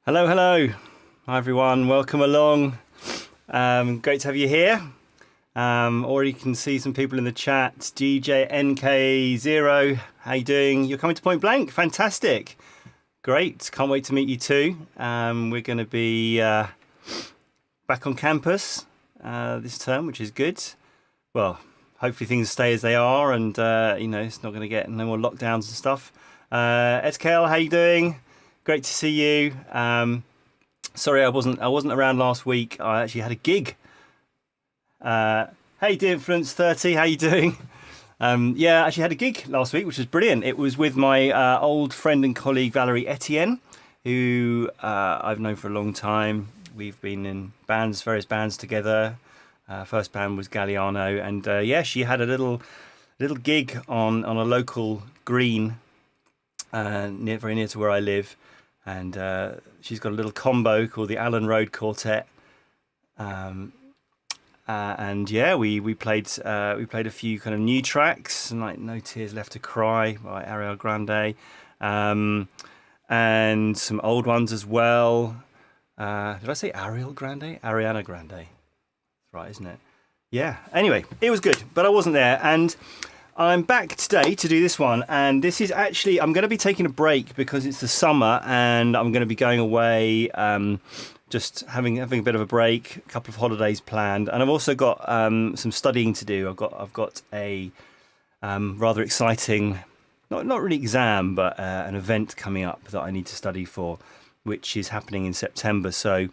Hello, hello. Hi, everyone. Welcome along. Great to have you here. Already can see some people in the chat. DJ NK0, how you doing? You're coming to Point Blank? Fantastic. Great. Can't wait to meet you too. We're going to be back on campus this term, which is good. Well, hopefully things stay as they are, and it's not going to get no more lockdowns and stuff. SKL, how you doing? Great to see you. Sorry, I wasn't around last week. I actually had a gig. Hey, Dear Influence 30, how you doing? I actually had a gig last week, which was brilliant. It was with my old friend and colleague Valerie Etienne, who I've known for a long time. We've been in various bands together. First band was Galliano, and she had a little gig on a local green very near to where I live. And she's got a little combo called the Allen Road Quartet, we played a few kind of new tracks, like No Tears Left to Cry by Ariana Grande, and some old ones as well. Did I say Ariana Grande? Ariana Grande, that's right, isn't it? Yeah. Anyway, it was good, but I wasn't there, and I'm back today to do this one, and this is actually, I'm going to be taking a break because it's the summer and I'm going to be going away, just having a bit of a break, a couple of holidays planned, and I've also got some studying to do. I've got a rather exciting, not really exam, but an event coming up that I need to study for, which is happening in September. So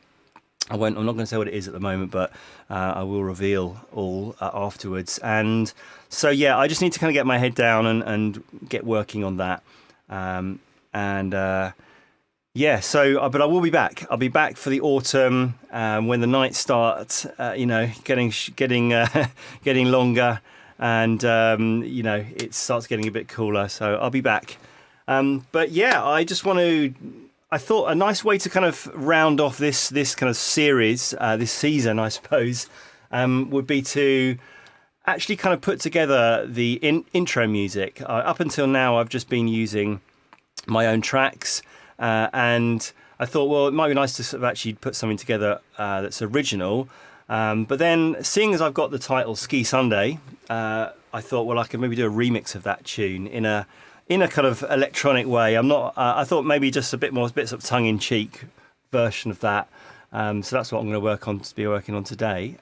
I'm not going to say what it is at the moment, but I will reveal all afterwards. And so, I just need to kind of get my head down and get working on that. But I will be back. I'll be back for the autumn when the nights start, getting longer, and it starts getting a bit cooler. So I'll be back. I thought a nice way to kind of round off this kind of series, this season, I suppose, would be to actually kind of put together the intro music. Up until now, I've just been using my own tracks, and I thought, well, it might be nice to sort of actually put something together that's original. But then, seeing as I've got the title Ski Sunday, I thought, well, I could maybe do a remix of that tune in a kind of electronic way. I thought maybe just a bit of tongue-in-cheek version of that. So that's what I'm going to be working on today.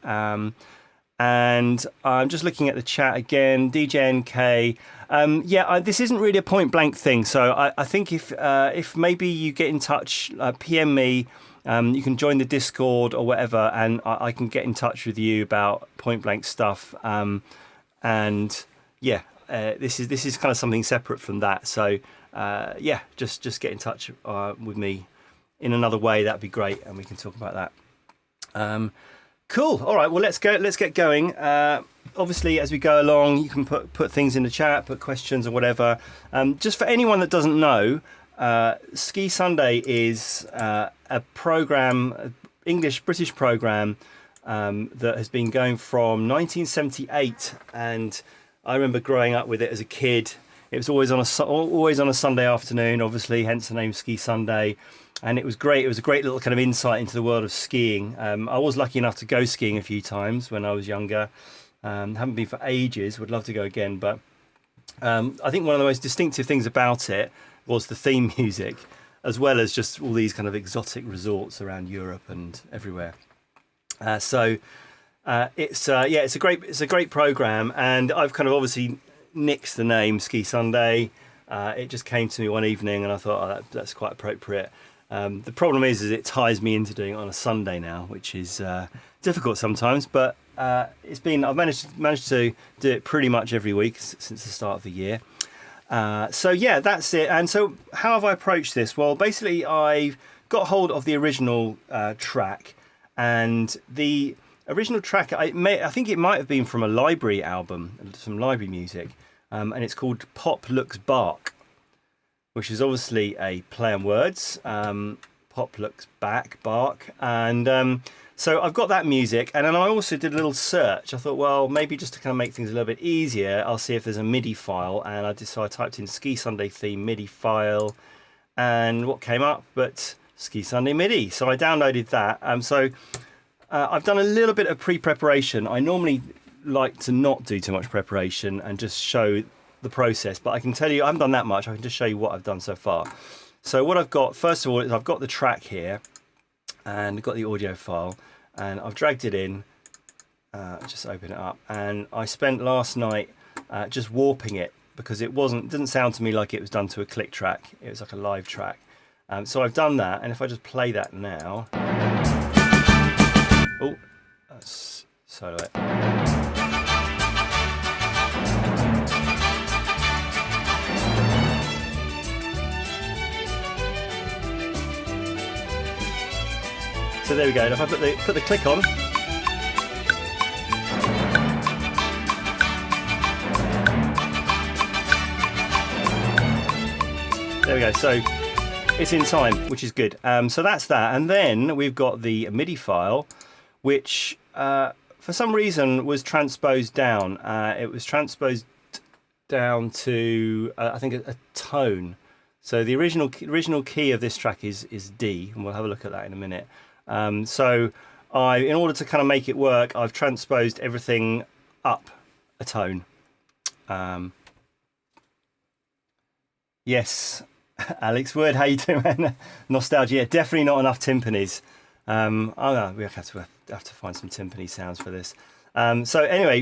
And I'm just looking at the chat again. DJ NK. This isn't really a point blank thing. So I think if maybe you get in touch, PM me, you can join the Discord or whatever, and I can get in touch with you about point blank stuff. This is kind of something separate from that. So just get in touch with me in another way. That'd be great, and we can talk about that. Cool. All right. Well, let's get going. Obviously, as we go along, you can put things in the chat, put questions or whatever. Just for anyone that doesn't know, Ski Sunday is a program, British program, that has been going from 1978, and I remember growing up with it as a kid. It was always on a Sunday afternoon, obviously, hence the name Ski Sunday. And it was great. It was a great little kind of insight into the world of skiing. I was lucky enough to go skiing a few times when I was younger. Haven't been for ages. Would love to go again. But I think one of the most distinctive things about it was the theme music, as well as just all these kind of exotic resorts around Europe and everywhere. It's a great program, and I've kind of obviously nixed the name Ski Sunday. It just came to me one evening, and I thought, that's quite appropriate. The problem is it ties me into doing it on a Sunday now, which is difficult sometimes. But I've managed to do it pretty much every week since the start of the year. That's it. And so, how have I approached this? Well, basically, I got hold of the original track, and the original track, I think it might have been from a library album, some library music, and it's called Pop Looks Bach, which is obviously a play on words. Pop Looks Bach, and so I've got that music, and then I also did a little search. I thought, well, maybe just to kind of make things a little bit easier, I'll see if there's a MIDI file, and so I typed in Ski Sunday theme MIDI file, and what came up? But Ski Sunday MIDI. So I downloaded that. I've done a little bit of pre-preparation. I normally like to not do too much preparation and just show the process, but I can tell you I haven't done that much. I can just show you what I've done so far. So what I've got, first of all, is I've got the track here and I've got the audio file and I've dragged it in. Just open it up, and I spent last night just warping it because it didn't sound to me like it was done to a click track. It was like a live track. So I've done that, and if I just play that now, oh, that's solo it. So there we go. And if I put the click on. There we go, so it's in time, which is good. So that's that, and then we've got the MIDI file, which for some reason was transposed down. It was transposed down to, I think, a tone. So the original key of this track is D, and we'll have a look at that in a minute. So in order to kind of make it work, I've transposed everything up a tone. Yes. Alex Wood, how you doing, man? Nostalgia, yeah, definitely not enough timpanis. Oh no, we have to find some timpani sounds for this. So anyway,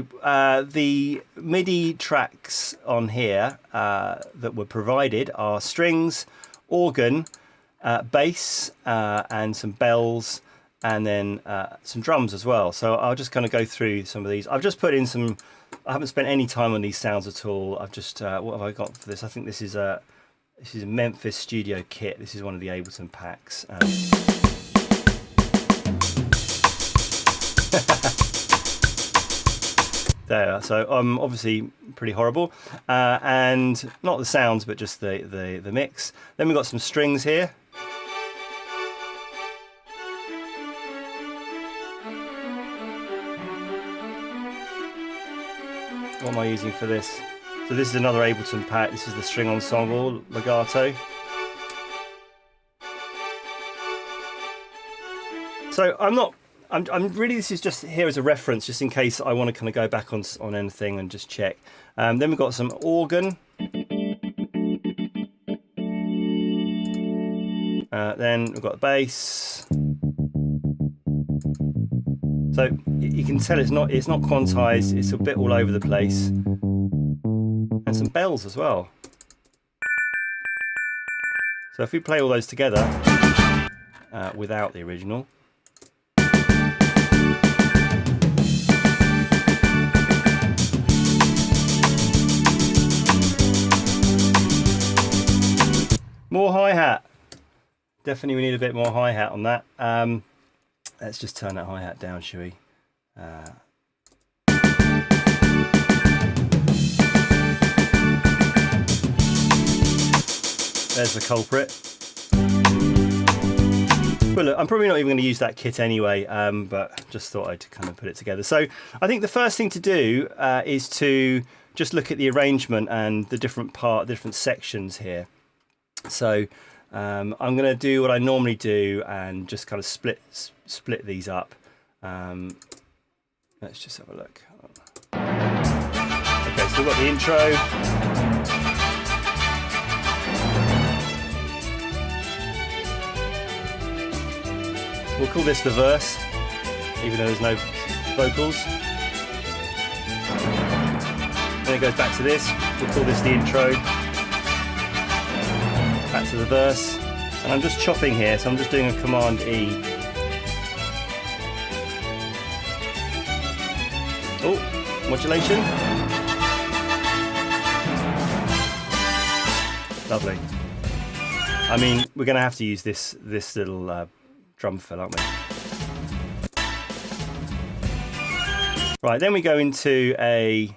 the MIDI tracks on here that were provided are strings, organ, bass, and some bells, and then some drums as well. So I'll just kind of go through some of these. I've just put in some. I haven't spent any time on these sounds at all. I've just what have I got for this? I think this is a Memphis studio kit. This is one of the Ableton packs. There, so obviously pretty horrible, and not the sounds, but just the mix. Then we've got some strings here. What am I using for this? So this is another Ableton pack. This is the string ensemble legato. So I'm really, this is just here as a reference, just in case I want to kind of go back on anything and just check. Then we've got some organ. Then we've got the bass. So you can tell it's not quantized. It's a bit all over the place. And some bells as well. So if we play all those together without the original. More hi-hat. Definitely we need a bit more hi-hat on that. Let's just turn that hi-hat down, shall we? There's the culprit. Well, look, I'm probably not even going to use that kit anyway, but just thought I'd kind of put it together. So I think the first thing to do is to just look at the arrangement and the different sections here. So I'm going to do what I normally do and just kind of split these up. Let's just have a look. Okay, so we've got the intro. We'll call this the verse, even though there's no vocals. Then it goes back to this. We'll call this the intro. Back to the verse. And I'm just chopping here, so I'm just doing a Command E. Oh, modulation. Lovely. I mean, we're going to have to use this little drum fill, aren't we? Right, then we go into a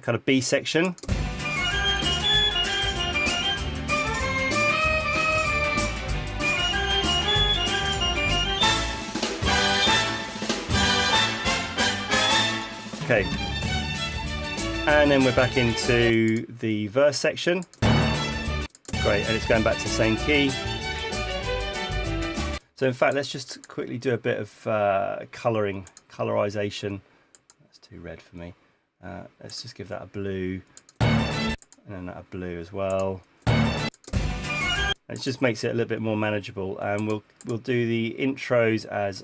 kind of B section. Okay, and then we're back into the verse section. Great, and it's going back to the same key. So in fact, let's just quickly do a bit of colorization. That's too red for me. Let's just give that a blue, and then that a blue as well. It just makes it a little bit more manageable, and we'll do the intros as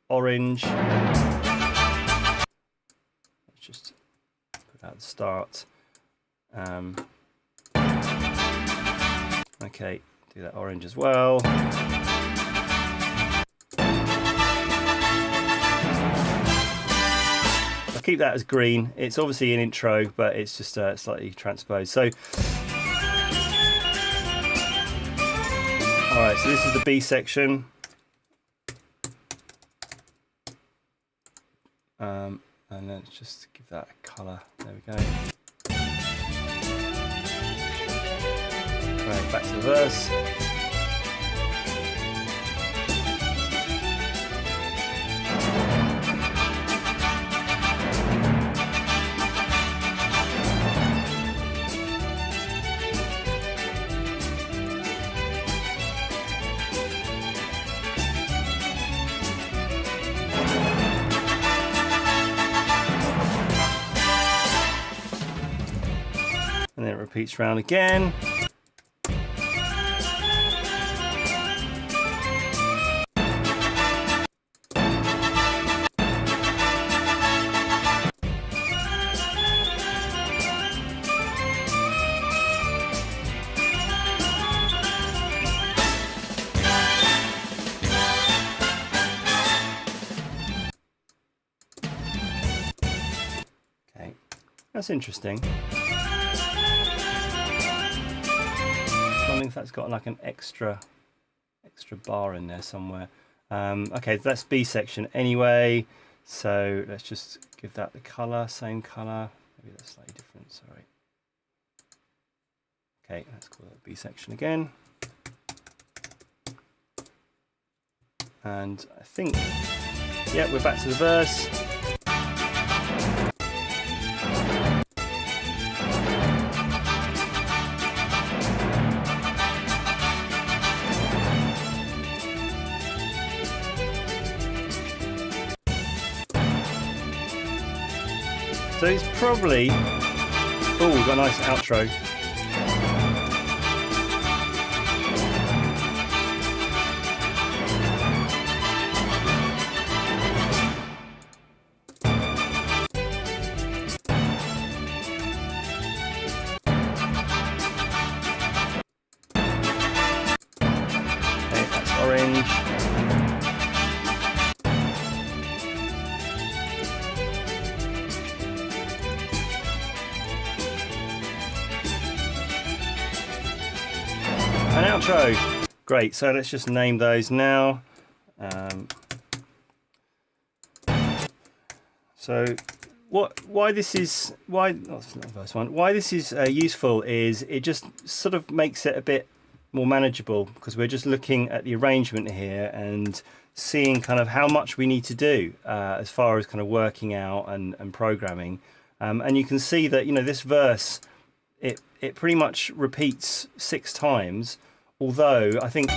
orange. Let's just put that at the start. Okay, do that orange as well. I'll keep that as green. It's obviously an intro, but it's just slightly transposed. So. Alright, so this is the B section. And let's just give that a colour. There we go. Right, back to the verse. And then it repeats round again. Okay, that's interesting. I think that's got like an extra bar in there somewhere. Okay, that's B section anyway, so let's just give that the color, same color. Maybe that's slightly different, sorry. Okay, let's call that B section again. And I think, yeah, we're back to the verse. So it's probably, oh, we've got a nice outro. Okay, that's orange. An outro. Great, so let's just name those now. So why this is useful is it just sort of makes it a bit more manageable, because we're just looking at the arrangement here and seeing kind of how much we need to do as far as kind of working out and programming. And you can see that, you know, this verse, it pretty much repeats 6 times, although I think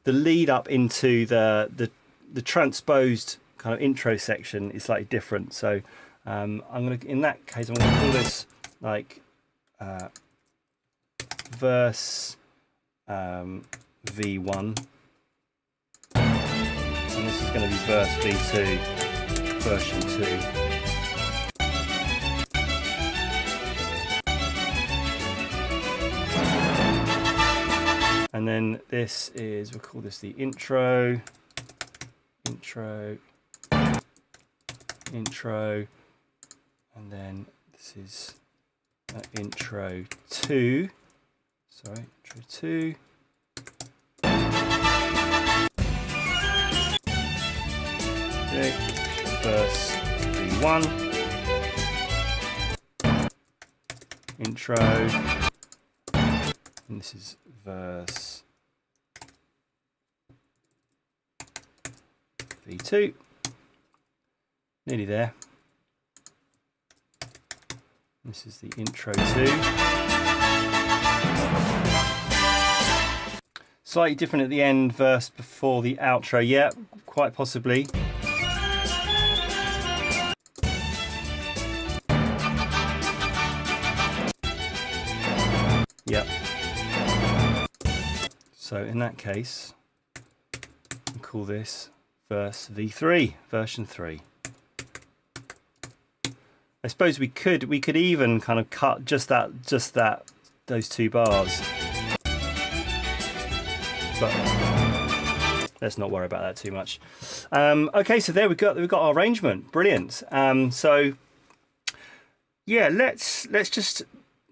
the lead up into the transposed kind of intro section is slightly different. So I'm gonna, in that case, I'm gonna call this like verse V1, and this is going to be verse V2, version 2. And then this is, we'll call this the intro, and then this is intro 2, sorry, intro 2. Okay, verse V1, intro, and this is verse V2, nearly there. This is the intro 2. Slightly different at the end, verse before the outro. Yeah, quite possibly. Yep. So in that case, we'll call this verse V3, version 3. I suppose we could even kind of cut just those 2 bars. But let's not worry about that too much. Okay, so there we've got our arrangement. Brilliant. So yeah, let's just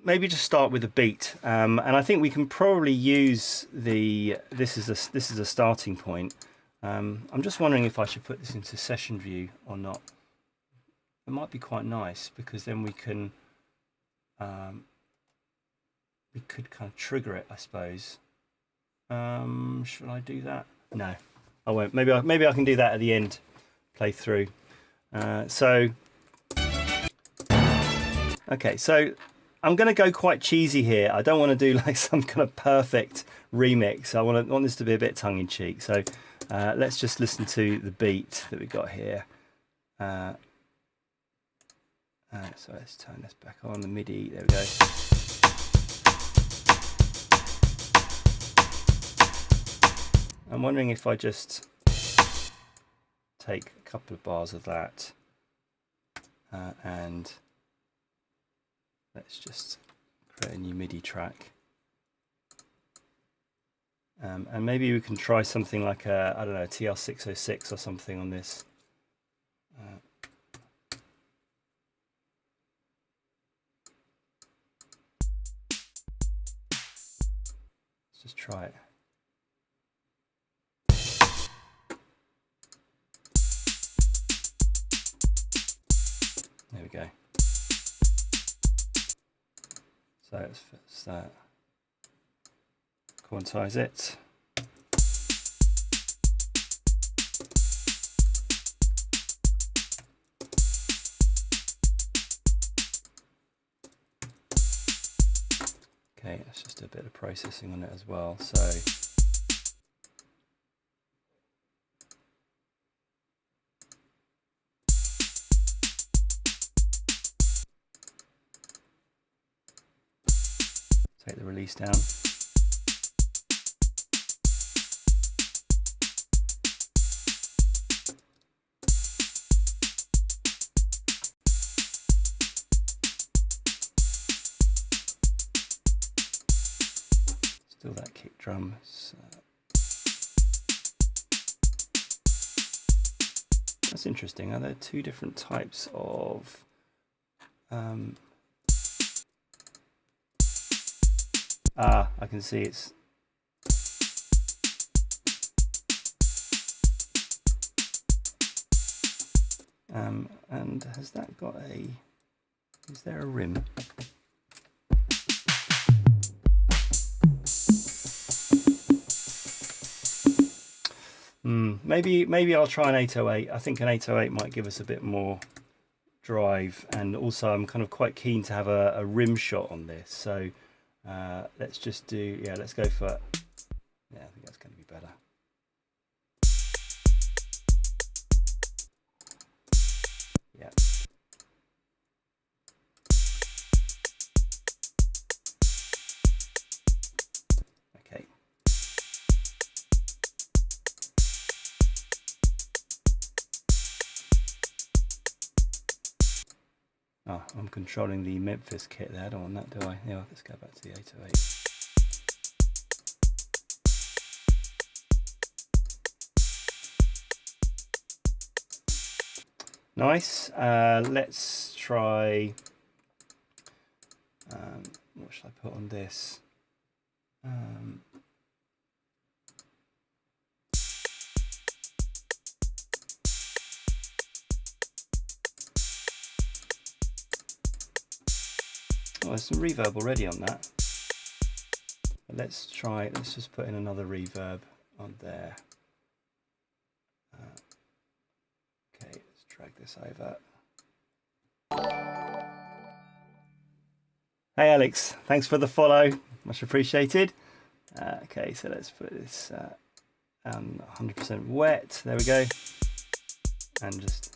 maybe just start with a beat, and I think we can probably use this is a starting point. I'm just wondering if I should put this into session view or not. It might be quite nice because then we can we could kind of trigger it, I suppose. Should I do that? No, I won't. Maybe I can do that at the end, play through. So okay, so I'm going to go quite cheesy here. I don't want to do like some kind of perfect remix. I want this to be a bit tongue-in-cheek. So let's just listen to the beat that we got here. So let's turn this back on, the MIDI. There we go. I'm wondering if I just take a couple of bars of that and let's just create a new MIDI track. And maybe we can try something like I don't know, TL606 or something on this. Let's just try it. There we go. So let's fix that. Quantize it. Okay, let's just do a bit of processing on it as well. So take the release down. Still that kick drum. That's interesting. Are there 2 different types of I can see it's and has that got is there a rim? Maybe I'll try an 808. I think an 808 might give us a bit more drive, and also I'm kind of quite keen to have a rim shot on this. So let's just do, yeah, let's go for, yeah, I think that's going to be better. Yeah. Okay. Oh, I'm controlling the Memphis kit there. I don't want that, do I? Yeah, let's go back to the 808. Nice. Let's try. What should I put on this? Oh, there's some reverb already on that. But let's just put in another reverb on there. Okay, let's drag this over. Hey Alex, thanks for the follow, much appreciated. Okay, so let's put this 100% wet. There we go. And just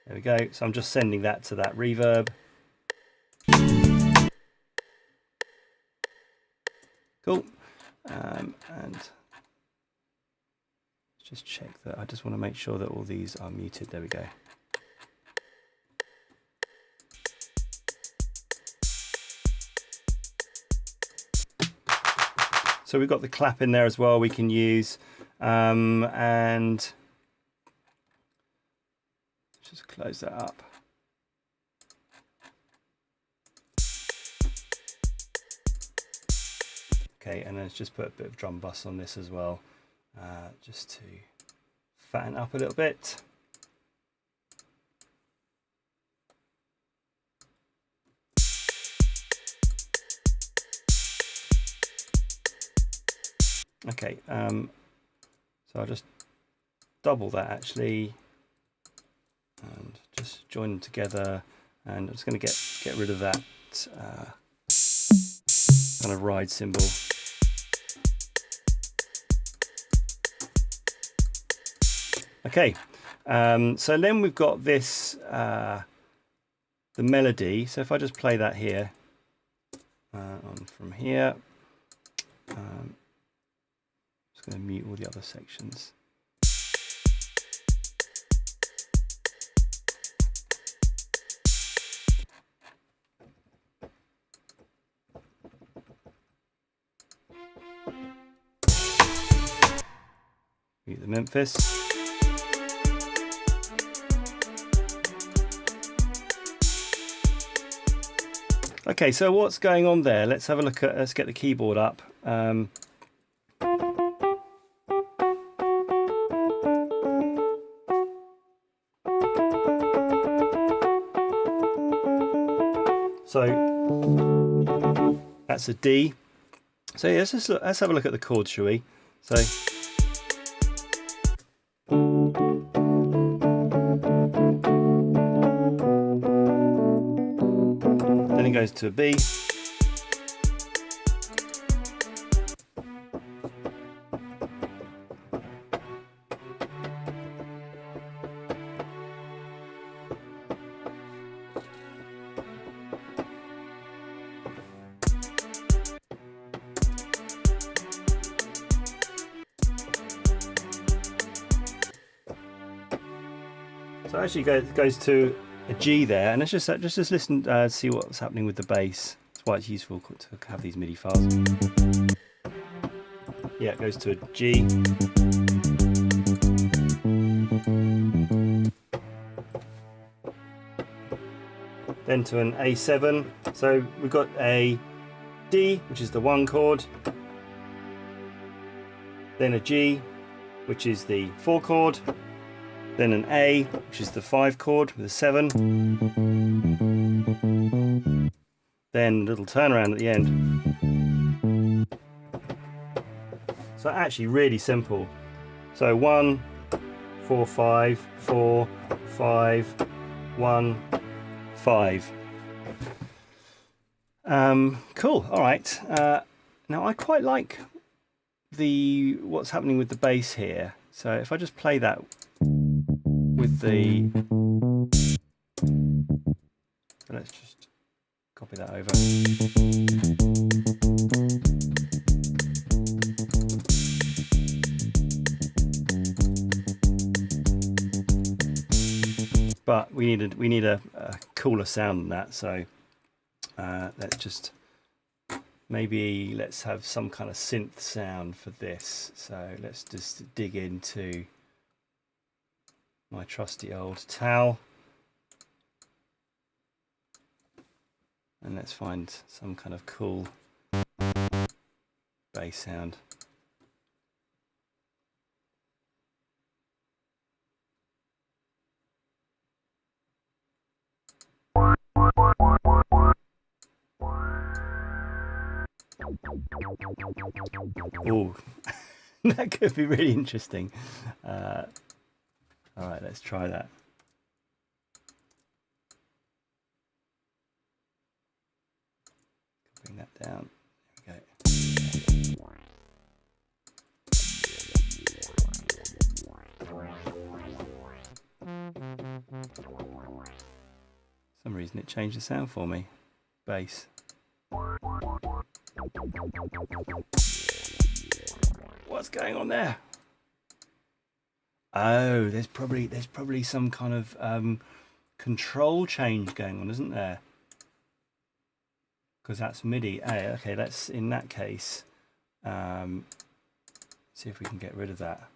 there we go. So I'm just sending that to that reverb. Cool. And just check that. I just want to make sure that all these are muted. There we go. So we've got the clap in there as well we can use. And just close that up. Okay, and let's just put a bit of drum bus on this as well, just to fatten up a little bit. Okay, so I'll just double that actually, and just join them together. And I'm just going to get rid of that kind of ride cymbal. Okay, so then we've got this, the melody. So if I just play that here, on from here, I'm just going to mute all the other sections. Mute the Memphis. Okay, so what's going on there? Let's have a look at, let's get the keyboard up. So that's a D. So yeah, let's have a look at the chords, shall we? So then it goes to a B. So actually goes to a G there, and let's just listen, see what's happening with the bass. That's why it's useful to have these MIDI files. Yeah, it goes to a G. Then to an A7. So we've got a D, which is the 1 chord. Then a G, which is the 4 chord. Then an A, which is the 5 chord with a 7. Then a little turnaround at the end. So actually really simple. So 1, 4, 5, 4, 5, 1, 5. Cool. All right. Now I quite like what's happening with the bass here. So if I just play that with the, so let's just copy that over. But we need a cooler sound than that. So let's just let's have some kind of synth sound for this. So let's just dig into my trusty old towel, and let's find some kind of cool bass sound. Oh, that could be really interesting. All right, let's try that. bring that down. There we go. For some reason it changed the sound for me. Bass. What's going on there? Oh, there's probably some kind of control change going on, isn't there? Because that's MIDI. Okay, let's in that case see if we can get rid of that.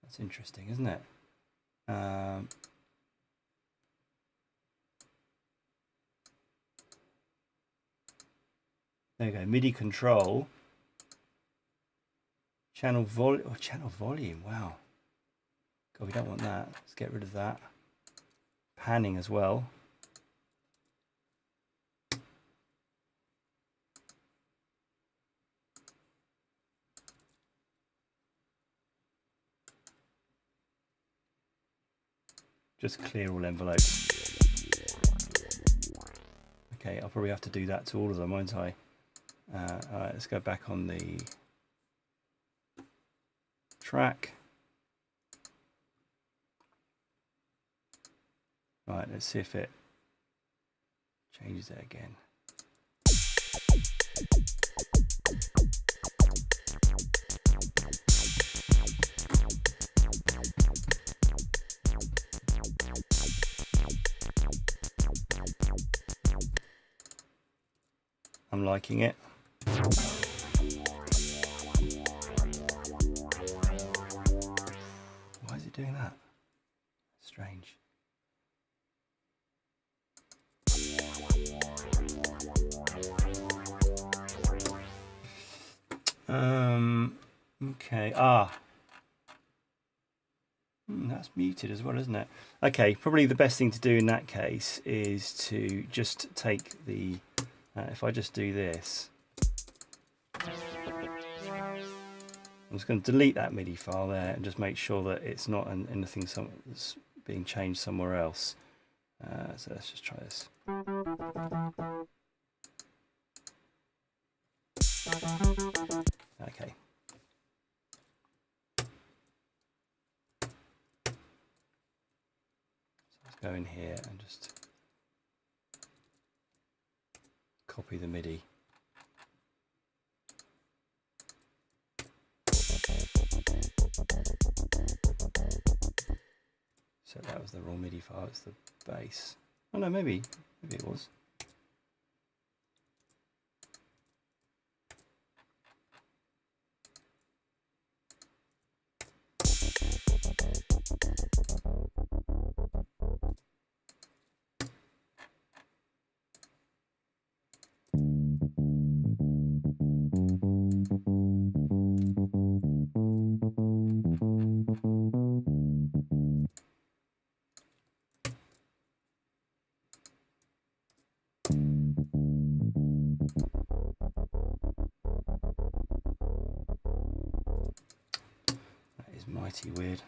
That's interesting, isn't it? There you go, MIDI control. Channel volume, wow. God, we don't want that. Let's get rid of that. Panning as well. Just clear all envelopes. Okay, I'll probably have to do that to all of them, won't I? Alright, let's go back on the track. Right, let's see if it changes it again. I'm liking it. Why is it doing that? Strange. Okay. That's muted as well, isn't it? Okay, probably the best thing to do in that case is to just take the if I just do this, I'm just going to delete that MIDI file there and just make sure that it's not anything that's being changed somewhere else. So let's just try this. Okay. So let's go in here and just copy the MIDI. So that was the raw MIDI file, it's the bass. Oh no, maybe it was. That is mighty weird.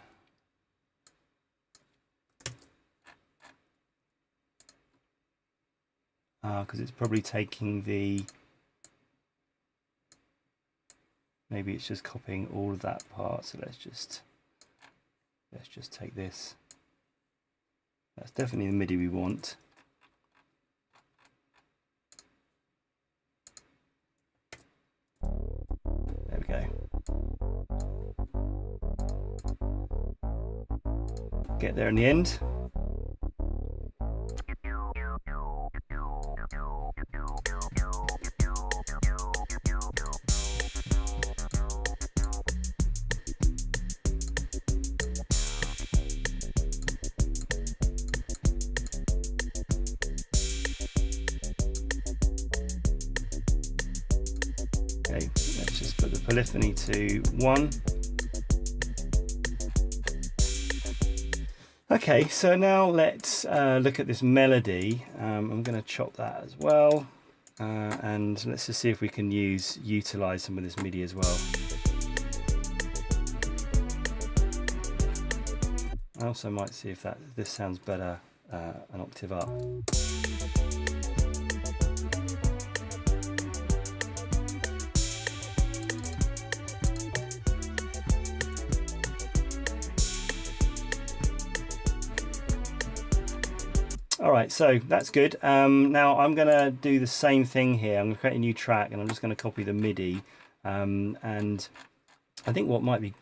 Because it's probably taking the, maybe it's just copying all of that part. So let's just take this. That's definitely the MIDI we want. There we go. Get there in the end. Okay, let's just put the polyphony to 1. Okay, so now let's look at this melody. I'm going to chop that as well, and let's just see if we can utilize some of this MIDI as well. I also might see if this sounds better an octave up. right, so that's good. Now I'm going to do the same thing here. I'm going to create a new track, and I'm just going to copy the MIDI. And I think what might be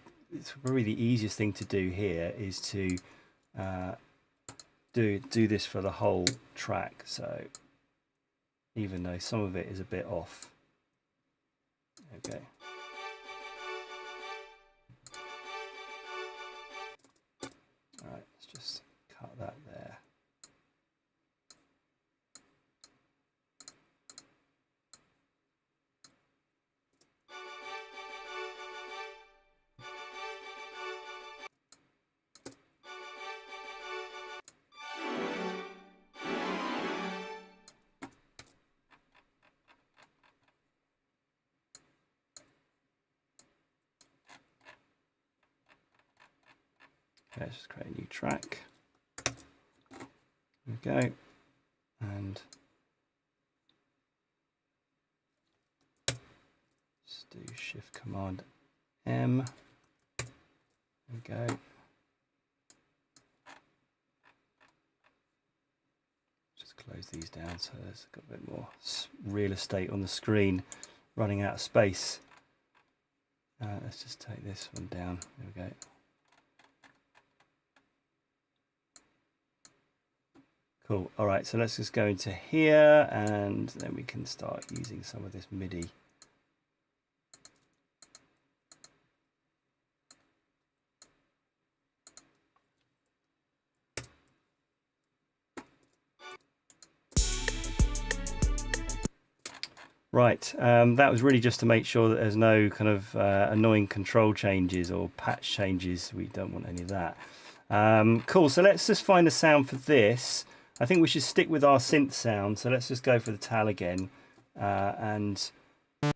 probably the easiest thing to do here is to do this for the whole track. So even though some of it is a bit off. Okay. All right, let's just cut that there. Let's just create a new track. There we go. And just do Shift Command M. There we go. Just close these down so there's got a bit more real estate on the screen, running out of space. Let's just take this one down. There we go. Cool. All right, so let's just go into here, and then we can start using some of this MIDI. Right, that was really just to make sure that there's no kind of annoying control changes or patch changes. We don't want any of that. Cool, so let's just find a sound for this. I think we should stick with our synth sound, so let's just go for the tal again, and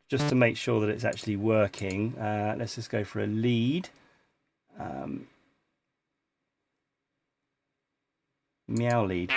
just to make sure that it's actually working, let's just go for a lead. Meow lead.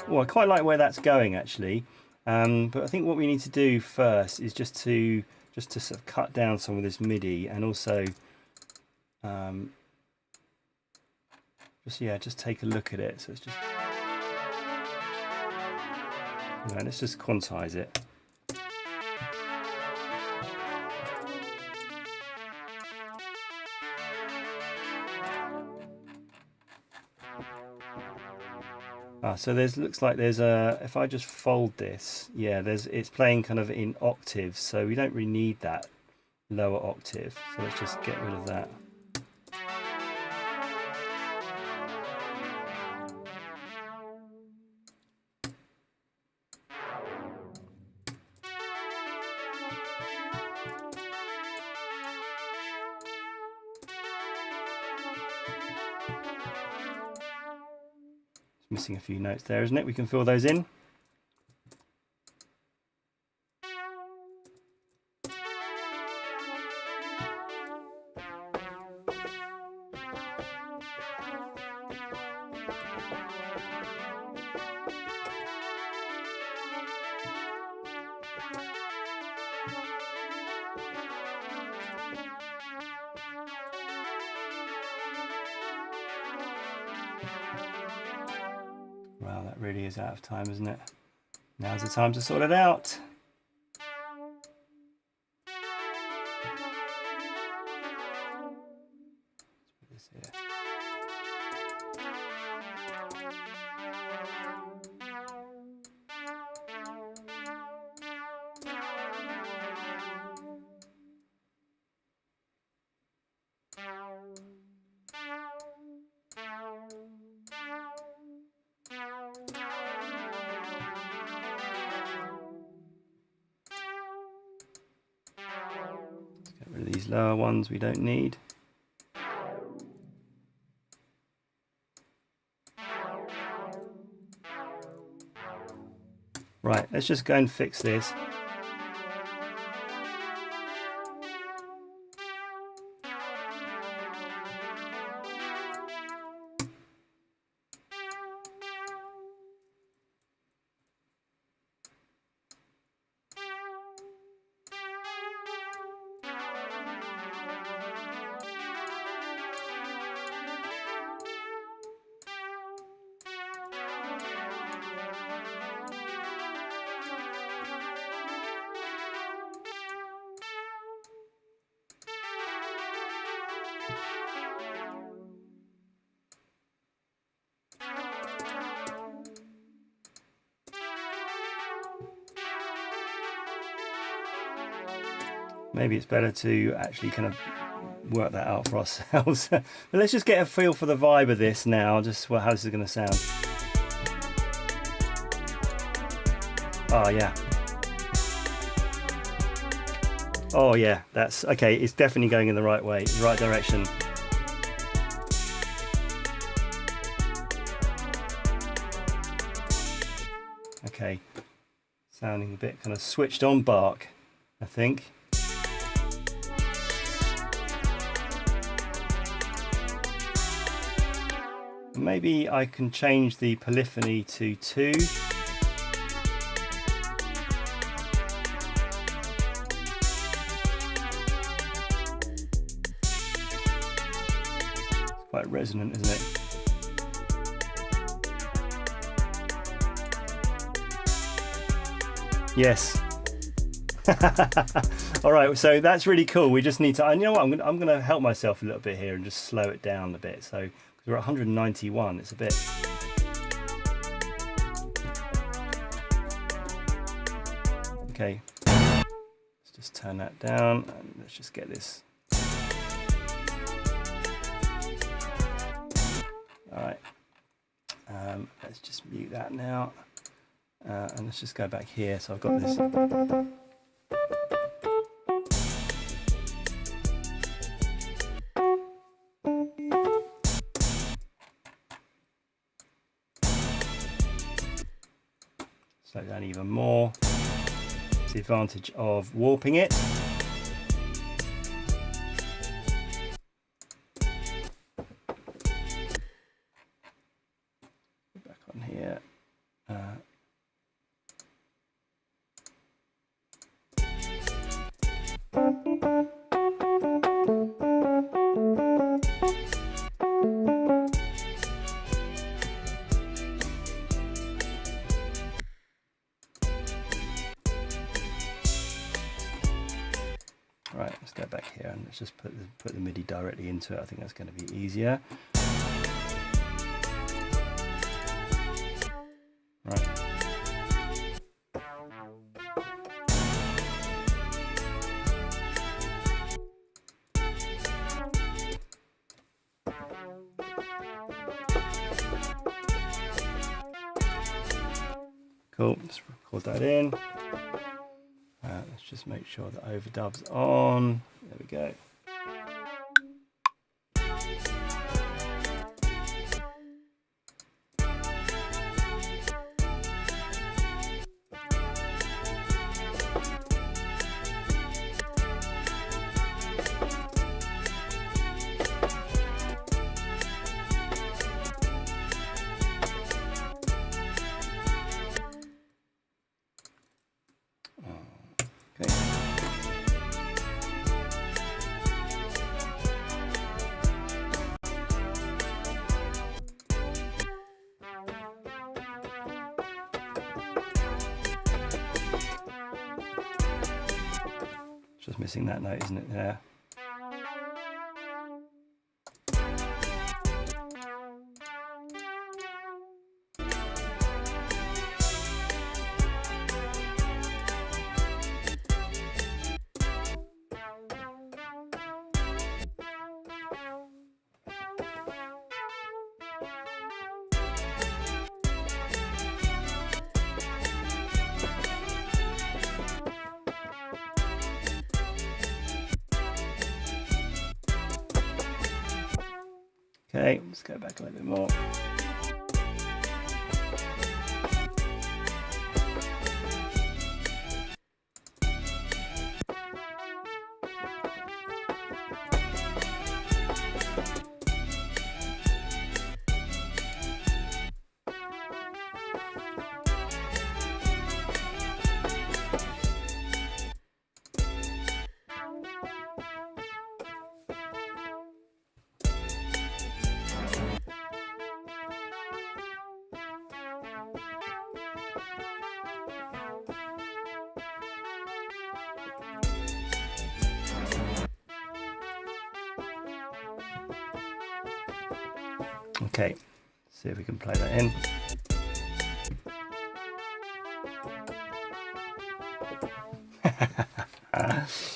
Well, I quite like where that's going actually, but I think what we need to do first is just to sort of cut down some of this MIDI, and also just take a look at it. So it's just, let's just quantize it. So looks like there's a, if I just fold this, it's playing kind of in octaves, so we don't really need that lower octave. So let's just get rid of that. Missing a few notes there, isn't it? We can fill those in. Wow, that really is out of time, isn't it? Now's the time to sort it out. Let's put this here. These lower ones we don't need. Right, let's just go and fix this. maybe it's better to actually kind of work that out for ourselves. But let's just get a feel for the vibe of this now, just how this is going to sound. Oh yeah. Oh yeah, that's okay. It's definitely going in the right way, the right direction. Okay, sounding a bit kind of switched on Bach, I think. Maybe I can change the polyphony to 2. Quite resonant, isn't it? Yes. All right, so that's really cool. We just need to, you know what, I'm gonna help myself a little bit here and just slow it down a bit. So we're at 191, it's a bit. Okay, let's just turn that down and let's just get this. All right, let's just mute that now, and let's just go back here. So I've got this. Slow down even more. It's the advantage of warping it. Back on here. Right, let's go back here and let's just put the MIDI directly into it. I think that's going to be easier. Right. Cool, let's record that in. Let's just make sure the overdub's on. There we go. Just missing that note, isn't it, there? Okay, let's go back a little bit more. Okay, see if we can play that in.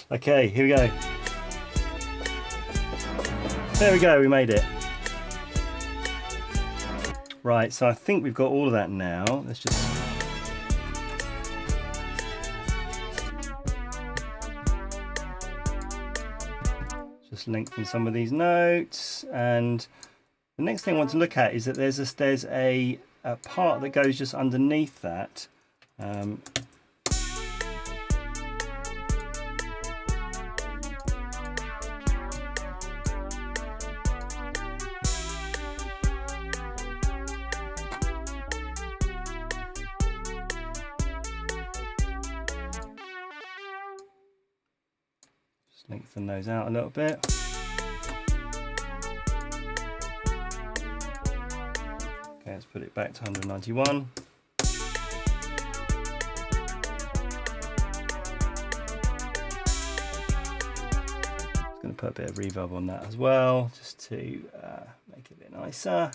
Okay, here we go. There we go, we made it. Right, so I think we've got all of that now. Let's just lengthen some of these notes. And the next thing I want to look at is that there's a part that goes just underneath that. Lengthen those out a little bit. Okay, let's put it back to 191. Just going to put a bit of reverb on that as well, just to make it a bit nicer.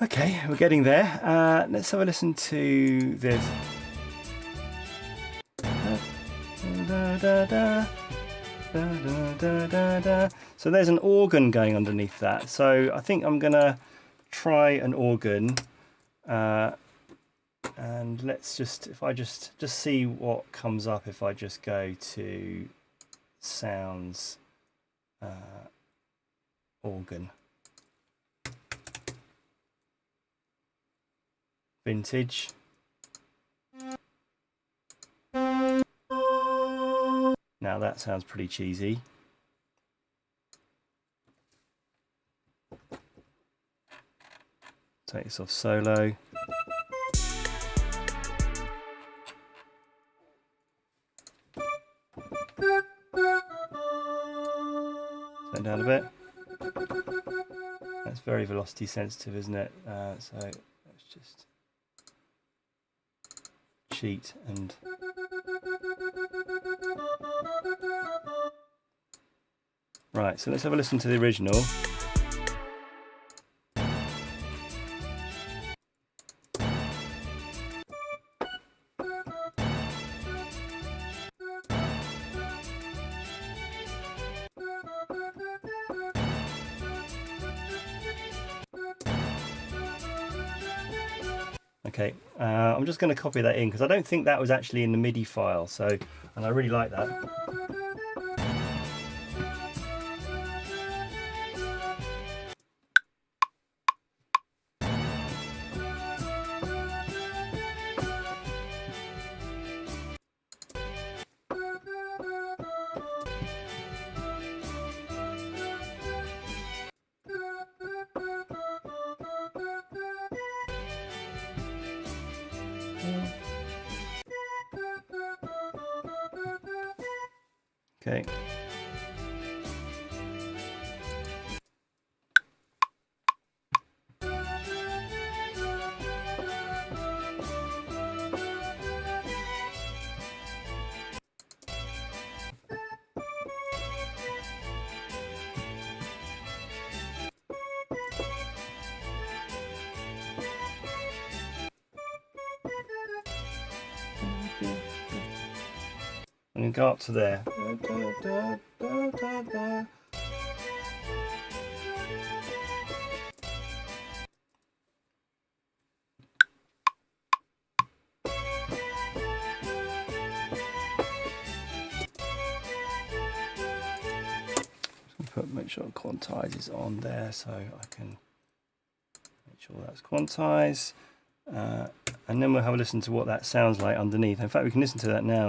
Okay, we're getting there. Let's have a listen to this. So there's an organ going underneath that. So I think I'm gonna try an organ, and let's just, if I just see what comes up if I just go to sounds, organ. Vintage. Now that sounds pretty cheesy. Take this off solo. Turn down a bit. That's very velocity sensitive, isn't it? So let's just cheat and right, so let's have a listen to the original. Okay, I'm just going to copy that in because I don't think that was actually in the MIDI file, so, and I really like that. Okay. I'm going to go up to there. Make sure quantize is on there so I can make sure that's quantized. And then we'll have a listen to what that sounds like underneath. In fact, we can listen to that now.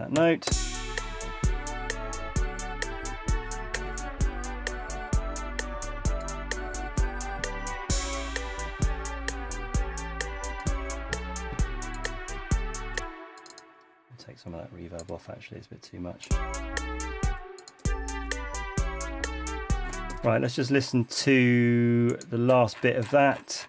that note. Take some of that reverb off, actually, it's a bit too much. Right, let's just listen to the last bit of that.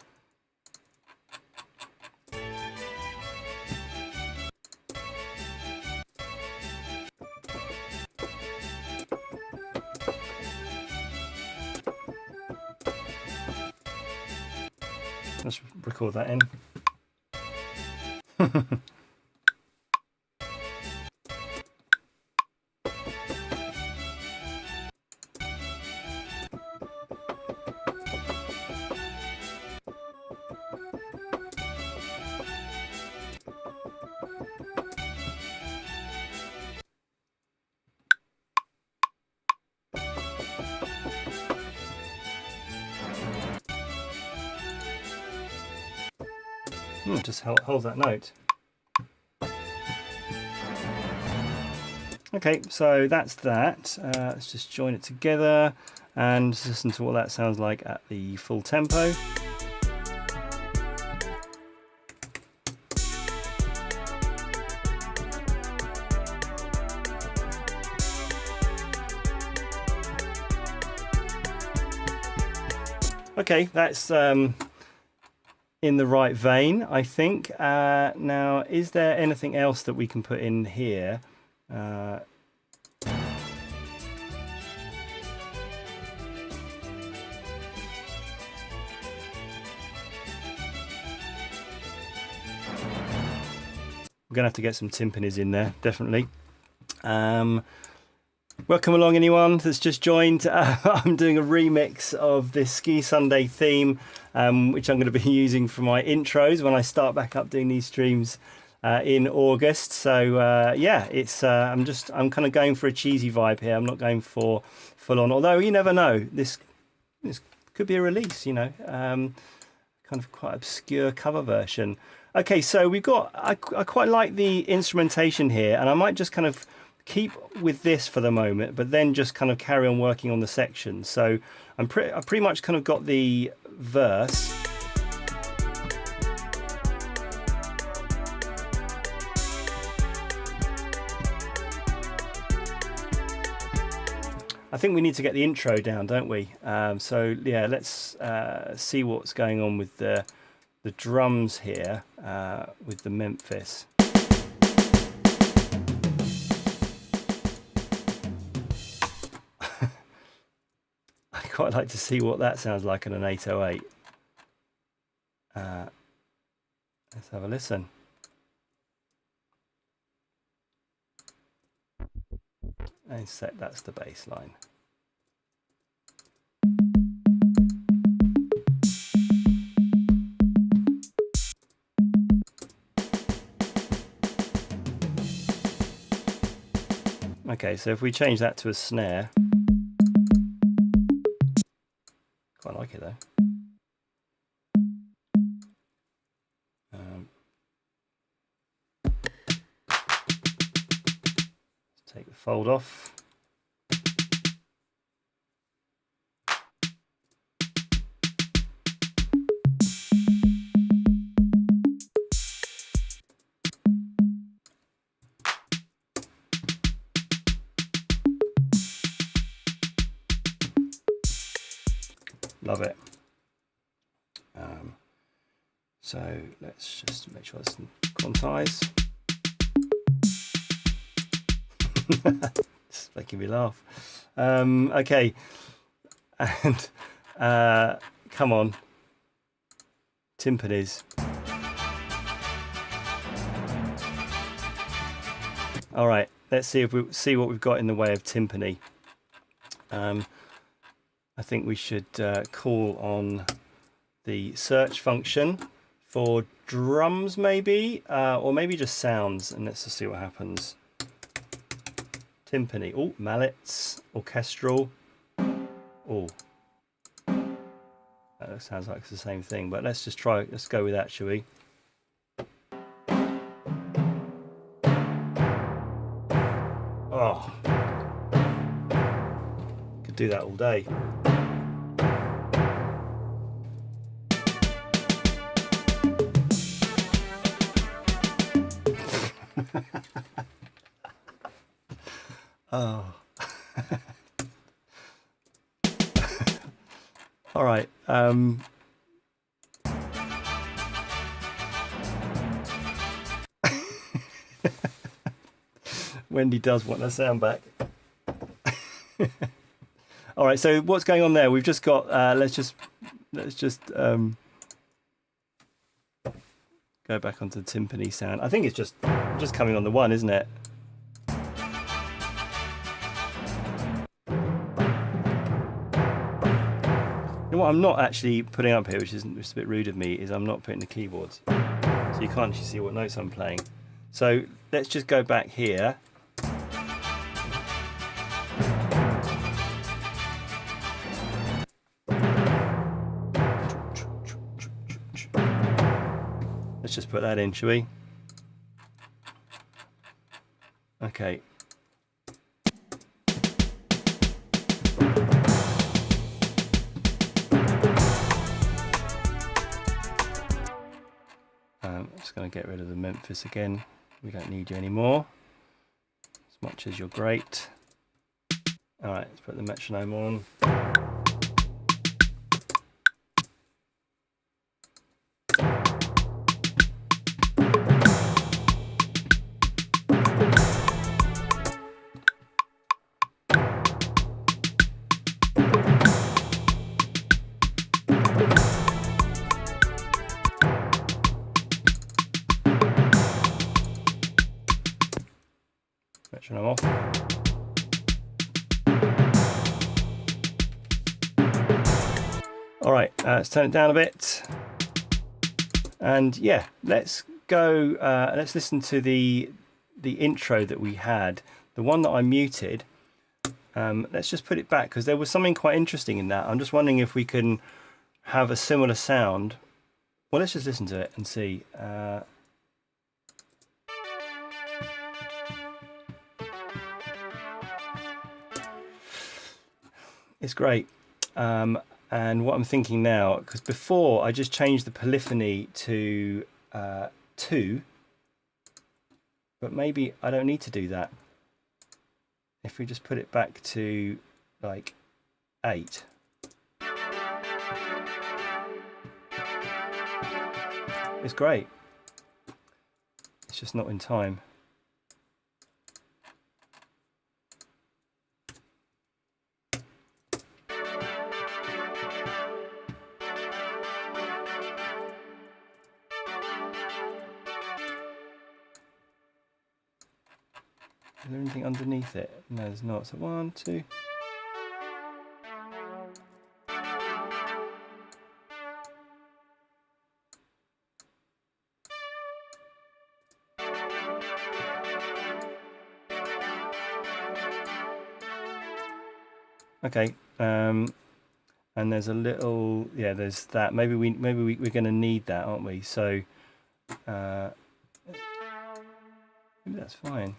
Let's record that in. Just hold that note. Okay, so that's that. Let's just join it together and listen to what that sounds like at the full tempo. Okay, that's in the right vein, I think. Now, is there anything else that we can put in here? We're gonna have to get some timpanis in there, definitely. Welcome along, anyone that's just joined. I'm doing a remix of this Ski Sunday theme, which I'm going to be using for my intros when I start back up doing these streams in August. So yeah, it's I'm kind of going for a cheesy vibe here. I'm not going for full on, although you never know. This could be a release, you know, kind of quite obscure cover version. Okay, so we've got. I quite like the instrumentation here, and I might just kind of keep with this for the moment, but then just kind of carry on working on the section. So I've pretty much kind of got the verse. I think we need to get the intro down, don't we? So yeah, let's see what's going on with the drums here with the Memphis. Quite like to see what that sounds like in an 808. Let's have a listen. And set that's the bass line. Okay, so if we change that to a snare. I like it though. Take the fold off. Love it. So let's just make sure it's quantized. It's making me laugh. Okay, and come on, timpanis. All right, let's see what we've got in the way of timpani. I think we should call on the search function for drums, maybe, or maybe just sounds, and let's just see what happens. Timpani. Oh, mallets, orchestral. Oh, that sounds like it's the same thing, but let's just try. Let's go with that, shall we? do that all day. Oh. All right. Wendy does want her sound back. All right. So what's going on there? We've just got. Let's just go back onto the timpani sound. I think it's just coming on the one, isn't it? What I'm not actually putting up here, which is just a bit rude of me, is I'm not putting the keyboards, so you can't actually see what notes I'm playing. So let's just go back here. Let's just put that in, shall we? Okay. Just going to get rid of the Memphis again. We don't need you anymore. As much as you're great. All right, let's put the metronome on. Metronome off. All right, let's turn it down a bit. And yeah, let's go. Let's listen to the intro that we had, the one that I muted. Let's just put it back because there was something quite interesting in that. I'm just wondering if we can have a similar sound. Well, let's just listen to it and see. It's great. And what I'm thinking now, because before I just changed the polyphony to 2, but maybe I don't need to do that. If we just put it back to like 8. It's great. It's just not in time. Is there anything underneath it? No, there's not. So 1, 2. Okay. And there's a little, yeah, there's that. Maybe we're going to need that, aren't we? So maybe that's fine.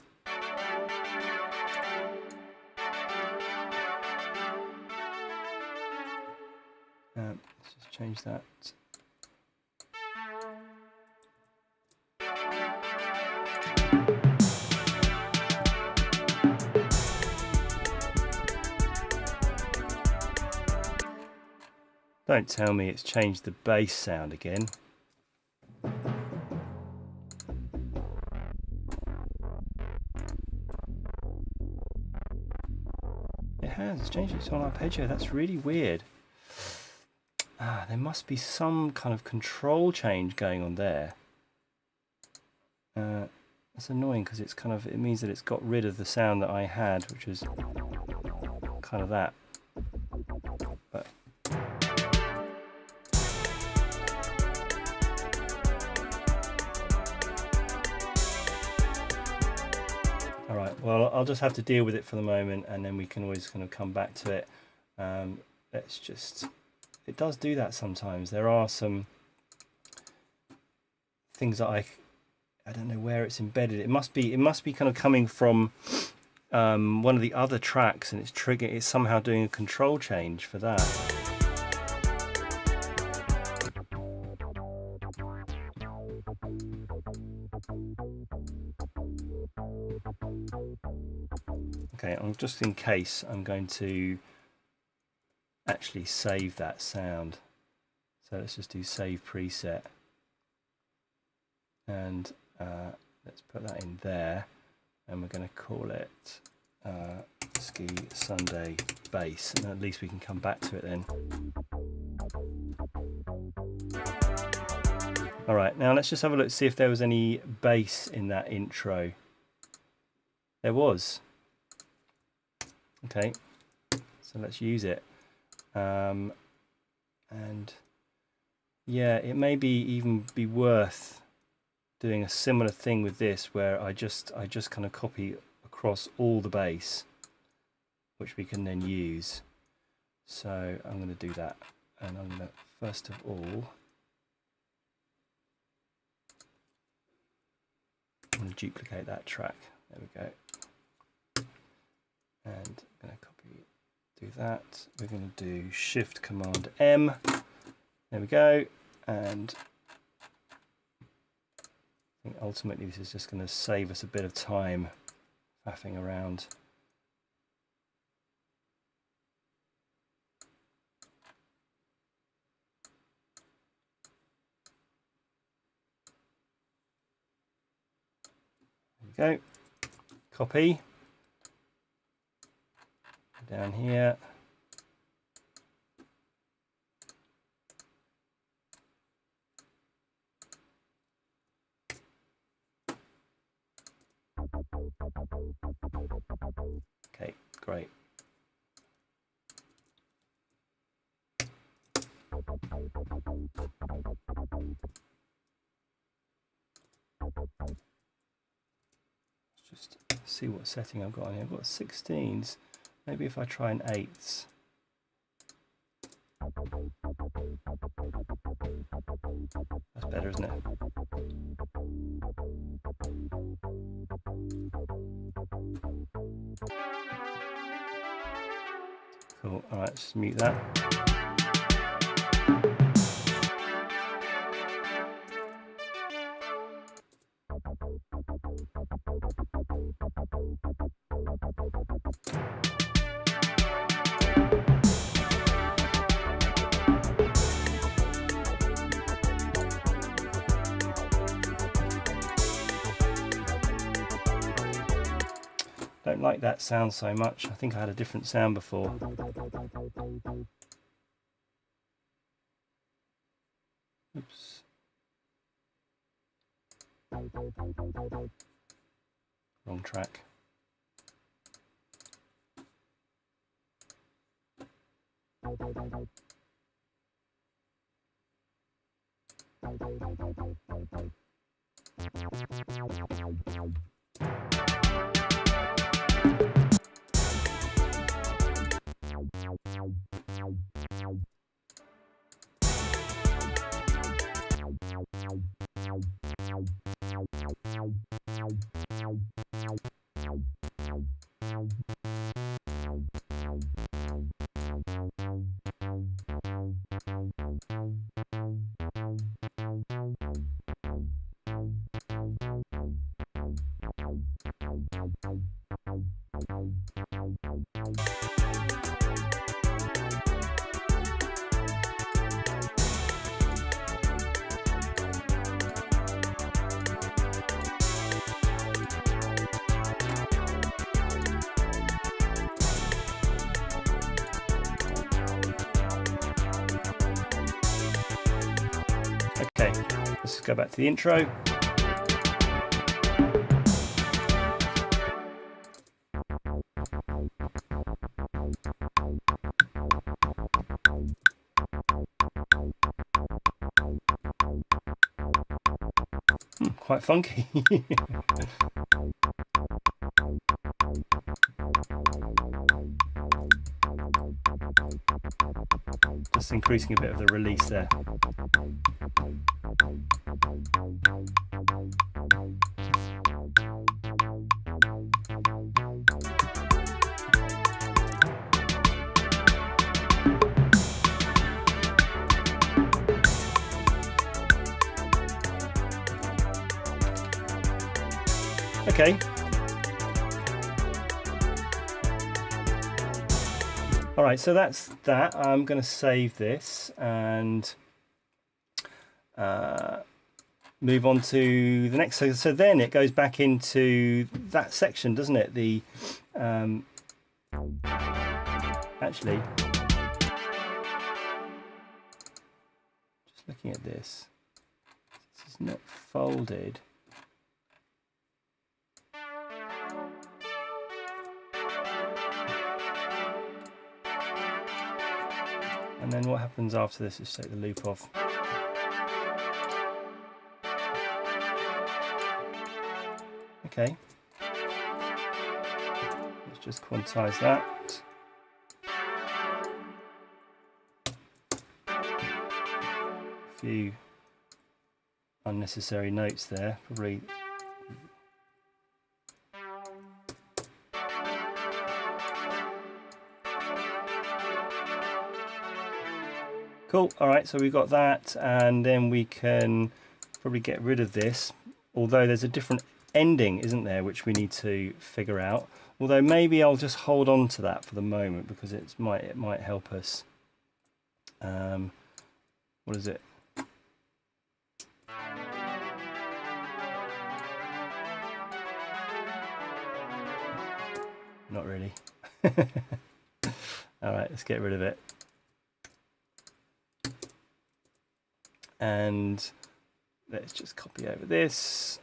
Let's just change that. Don't tell me it's changed the bass sound again. It has, it's changed it on arpeggio. That's really weird. There must be some kind of control change going on there. That's annoying because it's kind of, it means that it's got rid of the sound that I had, which was kind of that. But all right, well, I'll just have to deal with it for the moment, and then we can always kind of come back to it. Let's just. It does do that sometimes. There are some things that I don't know where it's embedded. It must be kind of coming from one of the other tracks, and it's somehow doing a control change for that. Okay, just in case, I'm going to actually save that sound. So let's just do save preset, and let's put that in there, and we're going to call it Ski Sunday Bass, and at least we can come back to it then. Alright, now let's just have a look, see if there was any bass in that intro. There was. Okay, so let's use it. And yeah, it may even be worth doing a similar thing with this, where I just kind of copy across all the bass, which we can then use. So I'm going to do that, and I'm going to first of all, I'm going to duplicate that track. There we go. And I'm going to do that. We're going to do Shift Command M. There we go. And I think ultimately this is just going to save us a bit of time faffing around. There we go. Copy. Down here. Okay, great. Let's just see what setting I've got on here. I've got 16s. Maybe if I try an 8s. That's better, isn't it? Cool. All right, let's just mute that. Don't like that sound so much. I think I had a different sound before. Oops. Wrong track. Okay, let's go back to the intro. Quite funky. Just increasing a bit of the release there. Okay. All right, so that's that. I'm going to save this and move on to the next. So then it goes back into that section, doesn't it? The actually, just looking at this, this is not folded. And then what happens after this is take the loop off. Okay. Let's just quantize that. A few unnecessary notes there, probably. Cool, all right, so we've got that, and then we can probably get rid of this, although there's a different ending, isn't there, which we need to figure out. Although maybe I'll just hold on to that for the moment because it might help us. What is it? Not really. All right, let's get rid of it. And let's just copy over this.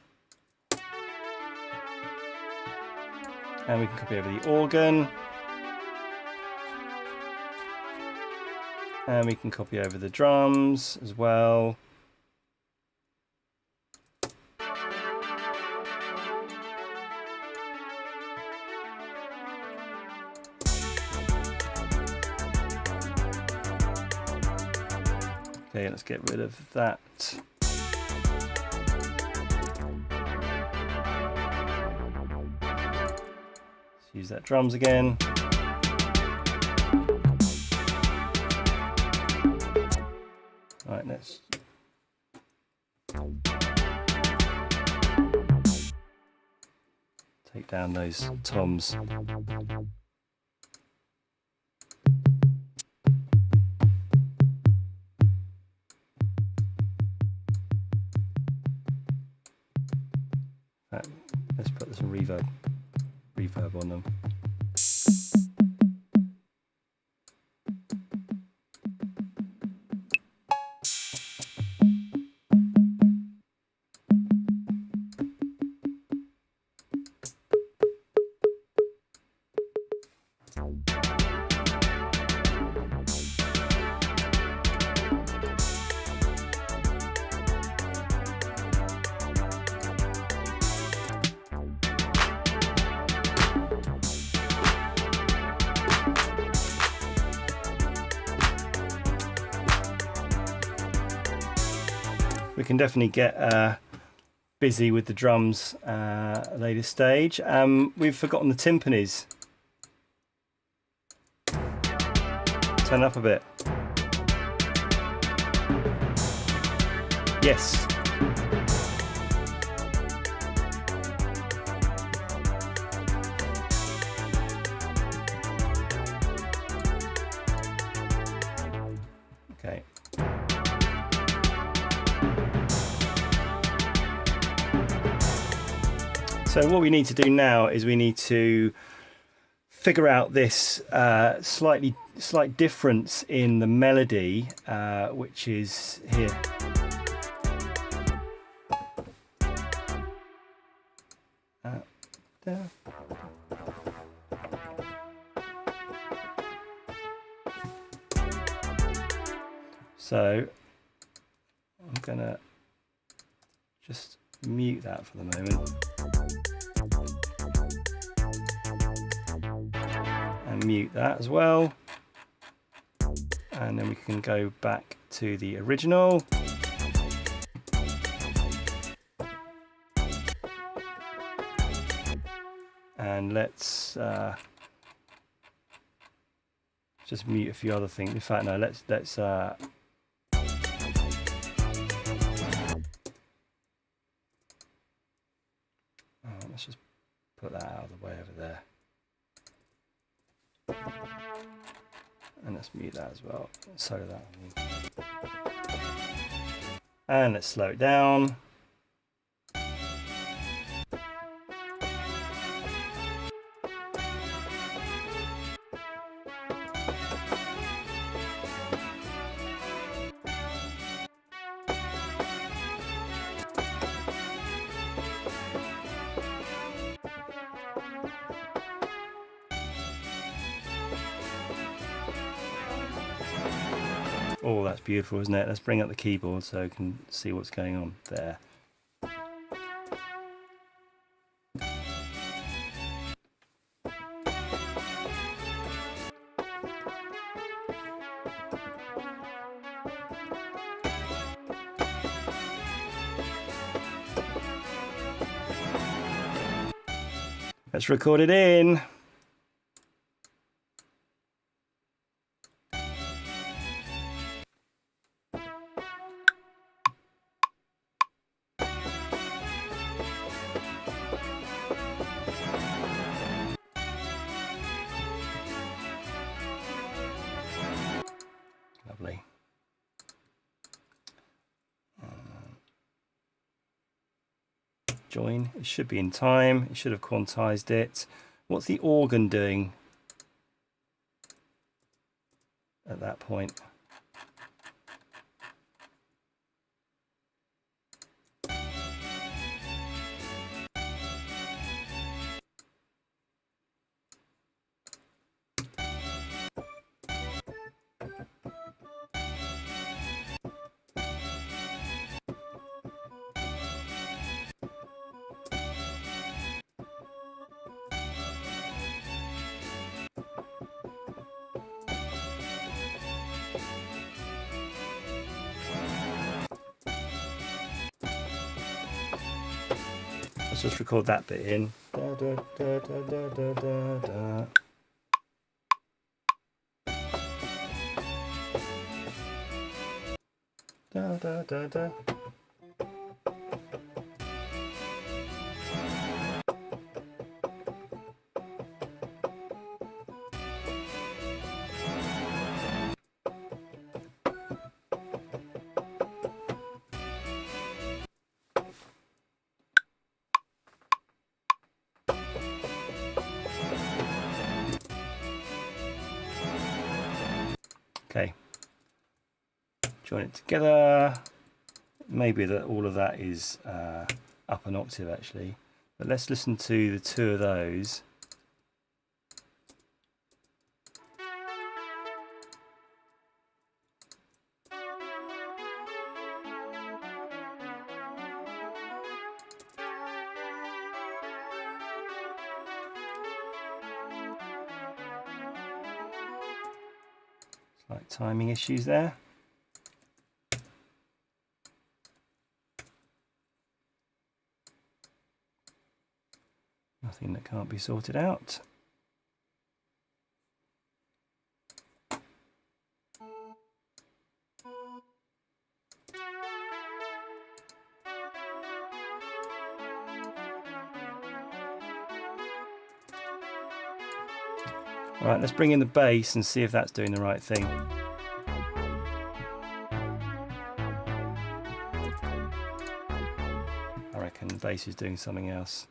And we can copy over the organ. And we can copy over the drums as well. Okay, let's get rid of that. Let's use that drums again. All right, let's take down those toms. Let's put some reverb on them. We can definitely get busy with the drums at a later stage. We've forgotten the timpanis. Turn up a bit. Yes. Okay. So what we need to do now is we need to figure out this slight difference in the melody, which is here. There. So I'm gonna just mute that for the moment. And mute that as well. And then we can go back to the original. And let's just mute a few other things. In fact, no, let's just that out of the way over there. And let's mute that as well. So that. And let's slow it down. Oh, that's beautiful, isn't it? Let's bring up the keyboard so you can see what's going on there. Let's record it in. Lovely. Join. It should be in time. It should have quantized it. What's the organ doing at that point? Let's just record that bit in. Da, da, da, da, da, da, da. Da, da, da, da. Okay, join it together. Maybe that all of that is up an octave actually, but let's listen to the two of those. Slight timing issues there. Nothing that can't be sorted out. All right, let's bring in the bass and see if that's doing the right thing. I reckon the bass is doing something else.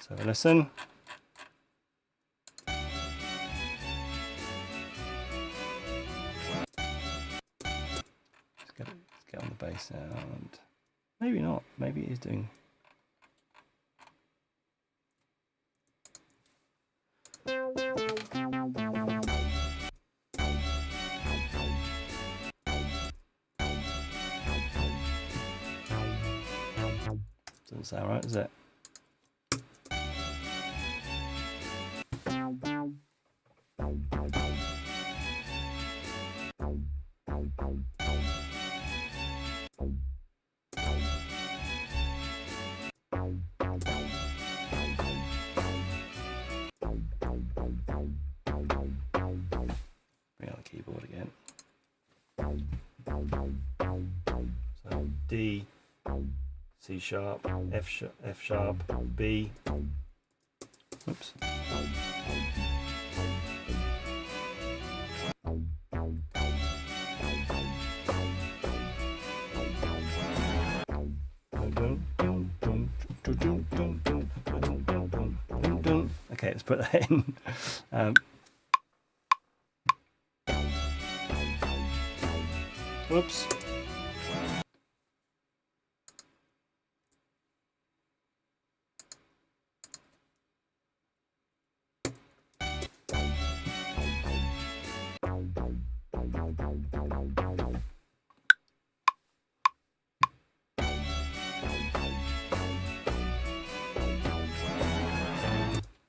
So listen. Let's get on the bass sound. Maybe not. Maybe it is doing. Doesn't sound right, does it? Bring out the keyboard again. So D, C, C sharp, F sharp, B. Oops. Okay, let's put that in. Whoops.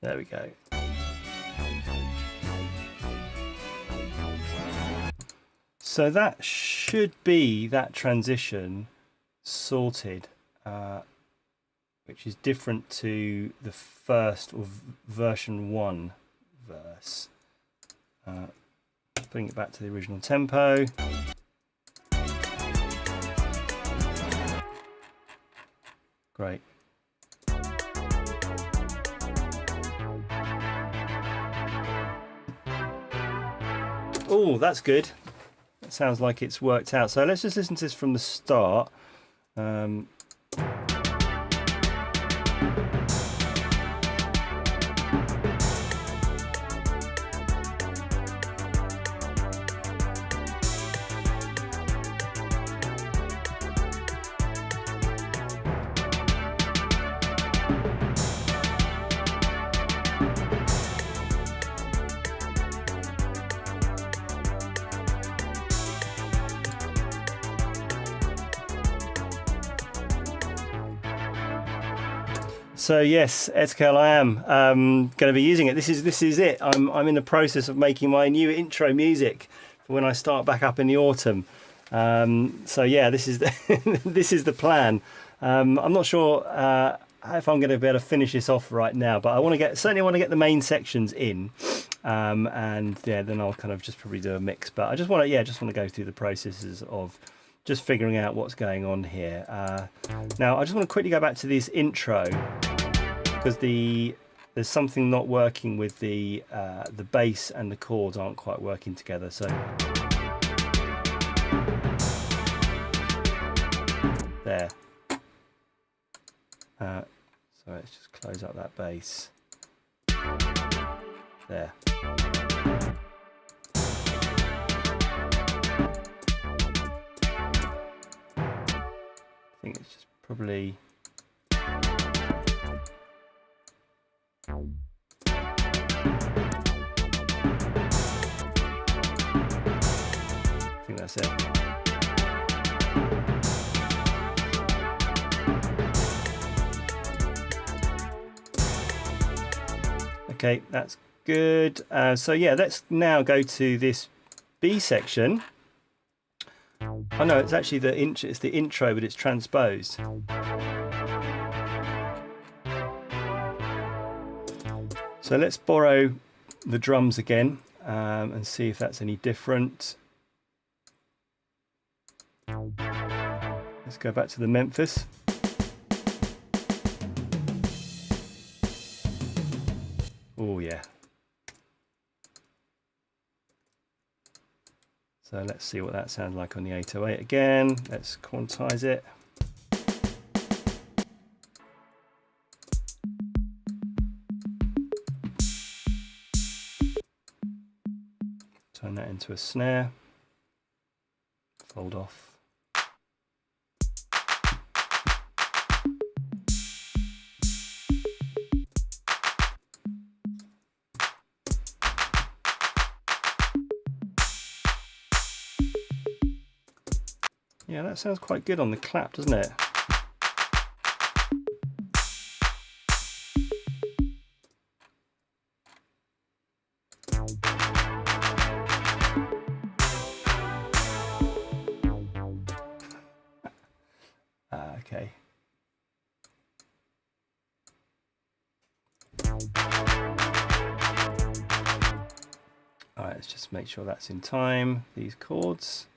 There we go. So that should be that transition sorted, which is different to the first or version 1 verse. Bring it back to the original tempo. Great. Oh, that's good. That sounds like it's worked out. So let's just listen to this from the start. So yes, Etkel, I am going to be using it. This is it. I'm in the process of making my new intro music for when I start back up in the autumn. So yeah, this is the this is the plan. I'm not sure if I'm going to be able to finish this off right now, but I certainly want to get the main sections in, and yeah, then I'll kind of just probably do a mix. But I just want to go through the processes of just figuring out what's going on here. Now I just want to quickly go back to this intro, because there's something not working with the bass and the chords aren't quite working together. So there. So let's just close up that bass. There. I think it's just probably. I think that's it. Okay, that's good. So yeah, let's now go to this B section. Oh no, it's actually it's the intro, but it's transposed. So let's borrow the drums again and see if that's any different. Let's go back to the Memphis. Oh yeah. So let's see what that sounds like on the 808 again. Let's quantize it. Turn that into a snare. Fold off. Yeah, that sounds quite good on the clap, doesn't it? Okay. All right, let's just make sure that's in time, these chords.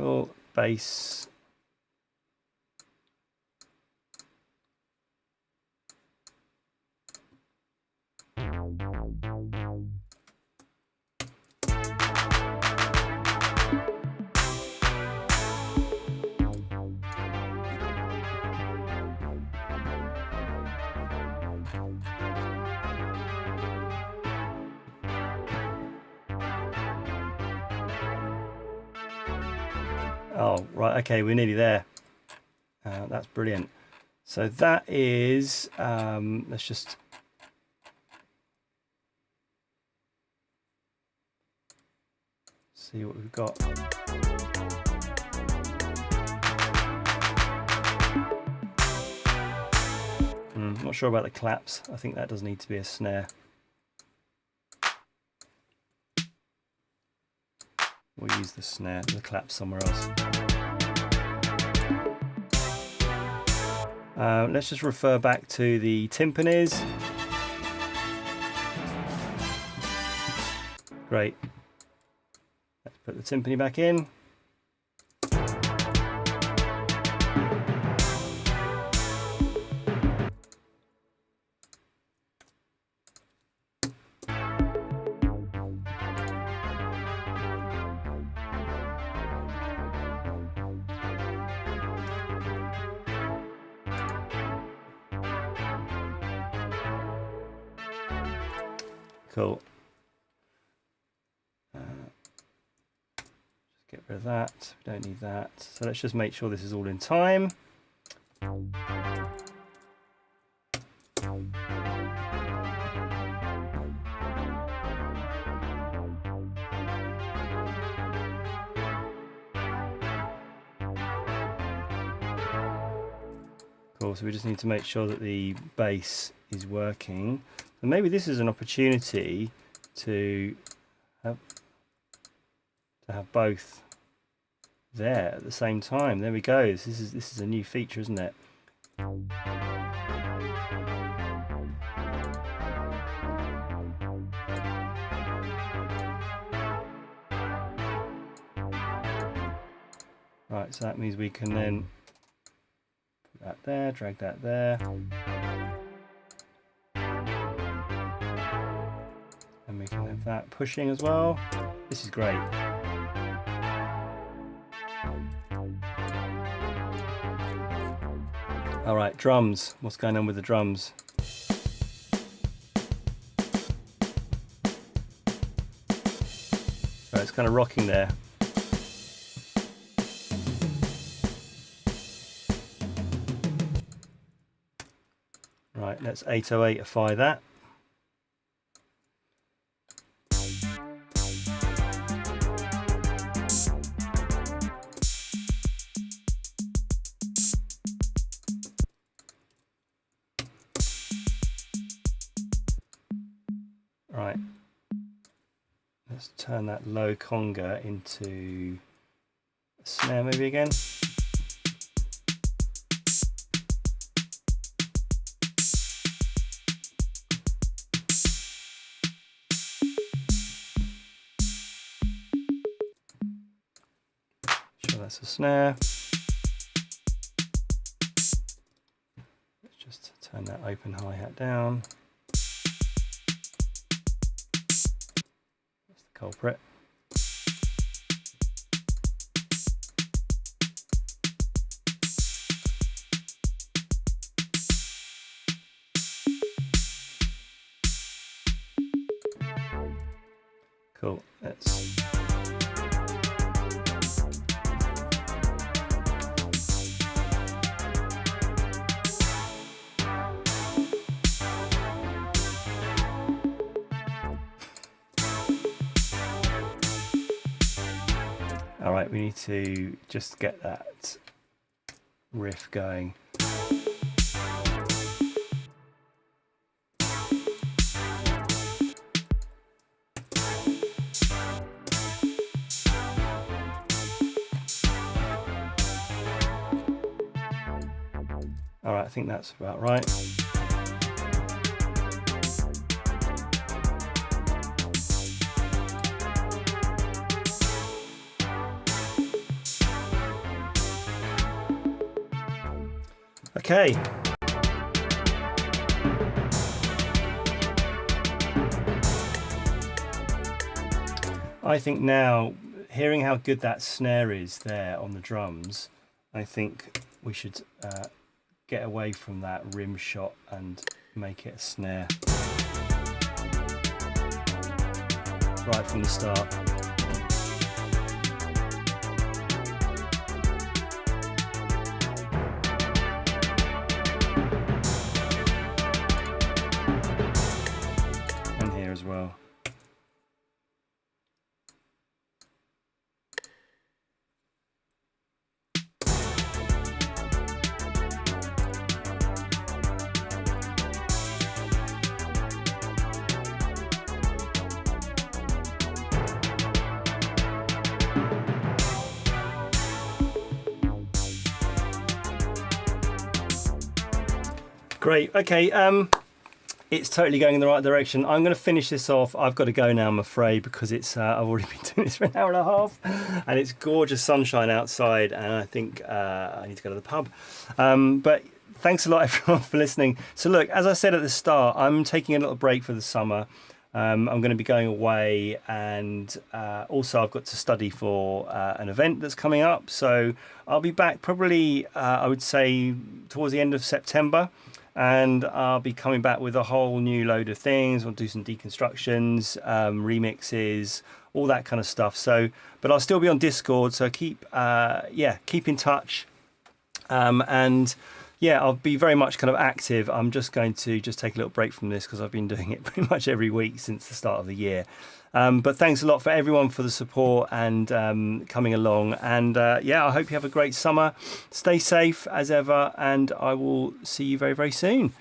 Cool. Bass. Oh, right, okay, we're nearly there. That's brilliant. So that is, let's just see what we've got. Not sure about the claps. I think that does need to be a snare. We'll use the snare, the clap somewhere else. Let's just refer back to the timpanis. Great. Let's put the timpani back in. Cool. Just get rid of that. We don't need that. So let's just make sure this is all in time. Cool, so we just need to make sure that the bass is working. And maybe this is an opportunity to have both there at the same time. There we go. This is a new feature, isn't it? Right, so that means we can then put that there, drag that there. And we can have that pushing as well. This is great. All right, drums. What's going on with the drums? So it's kind of rocking there. Right, let's 808ify that. Right, let's turn that low conga into a snare maybe again. Sure, that's a snare. Let's just turn that open hi-hat down. Culprit. Cool. Let's all right, we need to just get that riff going. All right, I think that's about right. Okay. I think now, hearing how good that snare is there on the drums, I think we should get away from that rim shot and make it a snare right from the start. And here as well. Great. Okay. It's totally going in the right direction. I'm going to finish this off. I've got to go now, I'm afraid, because it's I've already been doing this for an hour and a half, and it's gorgeous sunshine outside, and I think I need to go to the pub. But thanks a lot, everyone, for listening. So look, as I said at the start, I'm taking a little break for the summer. I'm going to be going away, and also I've got to study for an event that's coming up. So I'll be back probably, I would say, towards the end of September. And I'll be coming back with a whole new load of things. I'll do some deconstructions, remixes, all that kind of stuff. So, but I'll still be on Discord. So keep in touch. And yeah, I'll be very much kind of active. I'm just going to take a little break from this because I've been doing it pretty much every week since the start of the year. But thanks a lot for everyone for the support and coming along. And yeah, I hope you have a great summer. Stay safe as ever, and I will see you very, very soon.